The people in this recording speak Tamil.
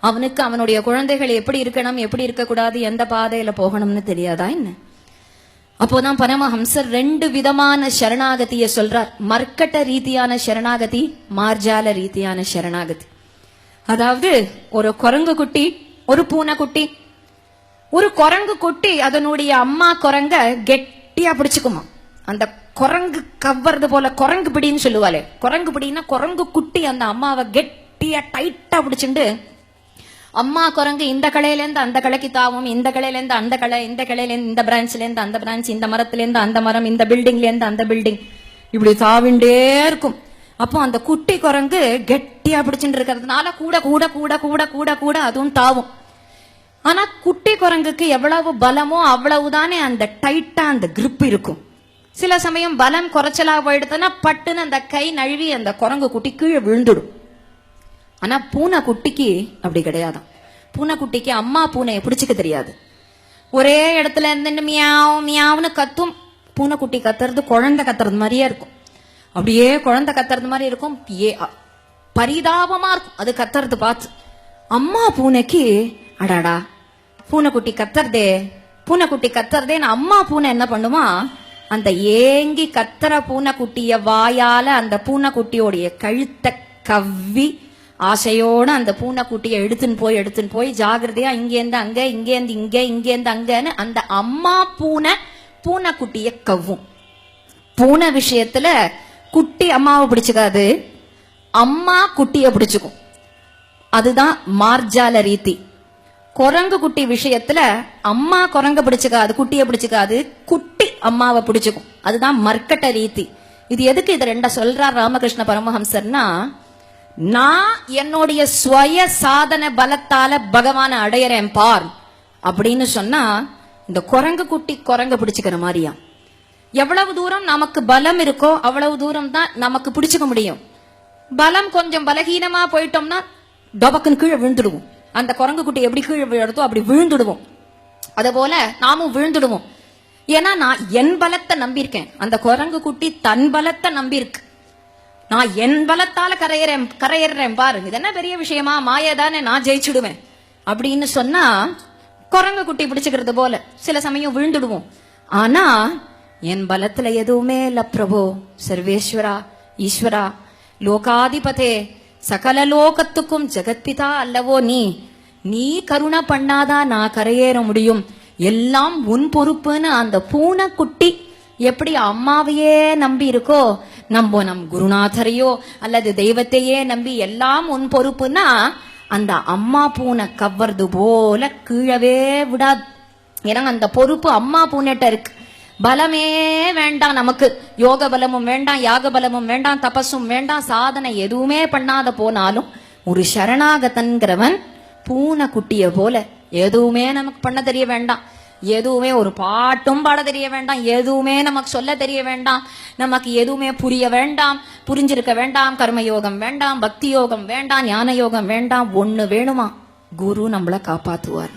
அவனுக்கு அவனுடைய குழந்தைகள் எப்படி இருக்கணும், எப்படி இருக்கக்கூடாது, எந்த பாதையில போகணும்னு தெரியாதா என்ன? அப்போதான் பரமஹம்சர் 2 விதமான சரணாகதியை சொல்றார். மர்க்கட்ட ரீதியான சரணாகதி, மார்ஜால ரீதியான சரணாகதி. அதாவது ஒரு குரங்கு குட்டி, ஒரு பூனை குட்டி. ஒரு குரங்கு குட்டி அதனுடைய அம்மா குரங்க கெட்டியா பிடிச்சுக்குமா. அந்த குரங்கு கவ்வறது போல குரங்கு பிடின்னு சொல்லுவாளே, குரங்கு பிடின்னா குரங்கு குட்டி அந்த அம்மாவை கெட்டியா டைட்டா பிடிச்சுண்டு, அம்மா குரங்கு இந்த களையிலேருந்து அந்த களைக்கு தாவும், இந்த களையிலேருந்து அந்த கலை, இந்த களையிலேருந்து இந்த பிரான்ச்ல இருந்து அந்த பிரான்ச், இந்த மரத்திலேருந்து அந்த மரம், இந்த பில்டிங்ல இருந்து அந்த பில்டிங், இப்படி தாவிண்டே இருக்கும். அப்போ அந்த குட்டி குரங்கு கெட்டியா பிடிச்சுட்டு இருக்கிறதுனால கூட கூட கூட கூட கூட கூட அதுவும் தாவும். ஆனா குட்டி குரங்குக்கு எவ்வளவு பலமோ அவ்வளவுதானே அந்த டைட்டா அந்த கிரிப் இருக்கும். சில சமயம் பலம் குறைச்சலா போயிடுதுன்னா பட்டுன்னு அந்த கை நழுவி அந்த குரங்கு குட்டி கீழே விழுந்துடும். ஆனா பூனை குட்டிக்கு அப்படி கிடையாதான். பூனை குட்டிக்கு அம்மா பூனையை பிடிச்சிக்க தெரியாது. ஒரே இடத்துல இருந்து மியாவ் மியாவ்னு கத்தும். பூனை குட்டி கத்துறது குழந்தை கத்துறது மாதிரியே இருக்கும். அப்படியே குழந்தை கத்துறது மாதிரி இருக்கும். பரிதாபமா இருக்கும் அது கத்துறது பார்த்து. அம்மா பூனைக்கு அடாடா பூனைக்குட்டி கத்துறதே, பூனைக்குட்டி கத்துறதேன்னு அம்மா பூனை என்ன பண்ணுமா, அந்த ஏங்கி கத்துற பூனைக்குட்டிய வாயால அந்த பூனைக்குட்டியோடைய கழுத்தை கவ்வி ஆசையோட அந்த பூனைக்குட்டியை எடுத்துன்னு போய் ஜாகிரதையா இங்கேருந்து அங்க, இங்கேருந்து இங்க, இங்கேருந்து அங்கன்னு அந்த அம்மா பூனை பூனைக்குட்டிய கவ்வும். பூனை விஷயத்துல குட்டி அம்மாவை பிடிச்சுக்காது, அம்மா குட்டிய பிடிச்சுக்கும். அதுதான் மார்ஜால ரீதி. குரங்கு குட்டி விஷயத்துல அம்மா குரங்க பிடிச்சுக்காது, குட்டிய பிடிச்சுக்காது, குட்டி அம்மாவை பிடிச்சுக்கும். அதுதான் மர்க்கட்ட ரீதி. இது எதுக்கு இது ரெண்ட சொல்றார் ராமகிருஷ்ண பரமஹம்சர்னா, நான் என்னுடைய ஸ்வய சாதன பலத்தால பகவான அடையறேன் பார் அப்படின்னு சொன்னா, இந்த குரங்கு குட்டி குரங்க பிடிச்சுக்கிற மாதிரியா. எவ்வளவு தூரம் நமக்கு பலம் இருக்கோ அவ்வளவு தூரம் தான் நமக்கு பிடிச்சுக்க முடியும். பலம் கொஞ்சம் பலகீனமா போயிட்டோம்னா டொபக்குன்னு கீழே விழுந்துடுவோம். அந்த குரங்கு குட்டி எப்படி கீழே விழுறதோ அப்படி விழுந்துடுவோம். அதே போல நாமும் விழுந்துடுவோம். ஏன்னா நான் என் பலத்தை நம்பியிருக்கேன், அந்த குரங்கு குட்டி தன் பலத்தை நம்பியிருக்கு. நான் என் பலத்தால கரையேறேன் பாரு, இது என்ன பெரிய விஷயமா, மாயதானே, நான் ஜெயிச்சுடுவேன் அப்படின்னு சொன்னா குரங்கு குட்டி பிடிச்சுக்கிறது போல சில சமயம் விழுந்துடுவோம். ஆனா என் பலத்துல எதுவுமே இல்ல பிரபு, சர்வேஸ்வரா ஈஸ்வரா லோகாதிபதே சகல லோகத்துக்கும் ஜெகத்பிதா அல்லவோ நீ கருணை பண்ணாதான் நான் கரையேற முடியும், எல்லாம் உன் பொறுப்புன்னு அந்த பூனை குட்டி எப்படி அம்மாவையே நம்பி இருக்கோ, நம் குருநாதரையோ அல்லது தெய்வத்தையே நம்பி எல்லாம் உன் பொறுப்புன்னா, அந்த அம்மா பூனை கவ்வறது போல கீழவே விடாது. ஏன்னா அந்த பொறுப்பு அம்மா பூனைட்ட இருக்கு. பலமே வேண்டாம் நமக்கு, யோக பலமும் வேண்டாம், யாக பலமும் வேண்டாம், தபஸும் வேண்டாம், சாதனை எதுவுமே பண்ணாத போனாலும் ஒரு சரணாகதன்கிறவன் பூனை குட்டிய போல எதுவுமே நமக்கு பண்ண தெரிய வேண்டாம், எதுவுமே ஒரு பாட்டும் பாட தெரிய வேண்டாம், எதுவுமே நமக்கு சொல்ல தெரிய வேண்டாம், நமக்கு எதுவுமே புரிய வேண்டாம், புரிஞ்சிருக்க வேண்டாம், கர்மயோகம் வேண்டாம், பக்தி யோகம் வேண்டாம், ஞான யோகம் வேண்டாம். ஒண்ணு வேணுமா, குரு நம்மளை காப்பாத்துவார்.